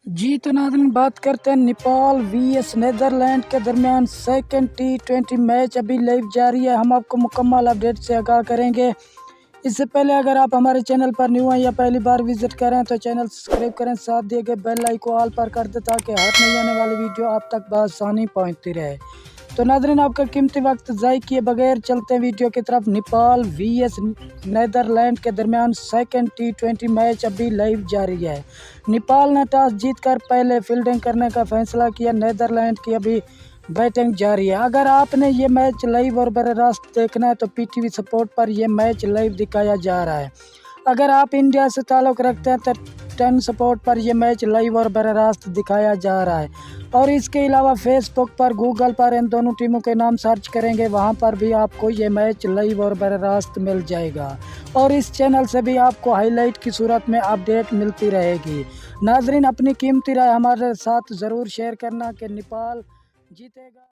जी तो नाज़रीन, बात करते हैं नेपाल वीएस नीदरलैंड के दरमियान सेकंड T20 मैच अभी लाइव जारी है। हम आपको मुकम्मल अपडेट से आगाह करेंगे। इससे पहले अगर आप हमारे चैनल पर न्यू हैं या पहली बार विजिट करें तो चैनल सब्सक्राइब करें, साथ दिए गए बेल आइकन को ऑल पर कर दें ताकि हर नई आने वाली वीडियो आप तक बआसानी पहुंचती रहे। तो नाज़रीन, आपका कीमती वक्त ज़ाय किए बगैर चलते हैं वीडियो की तरफ। नेपाल वीएस नीदरलैंड के दरमियान सेकंड T20 मैच अभी लाइव जारी है। नेपाल ने टॉस जीतकर पहले फील्डिंग करने का फैसला किया। नीदरलैंड की अभी बैटिंग जारी है। अगर आपने ये मैच लाइव और बराह रास्त देखना है तो पीटीवी स्पोर्ट पर यह मैच लाइव दिखाया जा रहा है। अगर आप इंडिया से ताल्लुक़ रखते हैं तो 10 स्पोर्ट पर यह मैच लाइव और बराह रास्त दिखाया जा रहा है। और इसके अलावा फेसबुक पर, गूगल पर इन दोनों टीमों के नाम सर्च करेंगे, वहां पर भी आपको ये मैच लाइव और बराह रास्त मिल जाएगा। और इस चैनल से भी आपको हाईलाइट की सूरत में अपडेट मिलती रहेगी। नाजरीन, अपनी कीमती राय हमारे साथ ज़रूर शेयर करना कि नेपाल जीतेगा।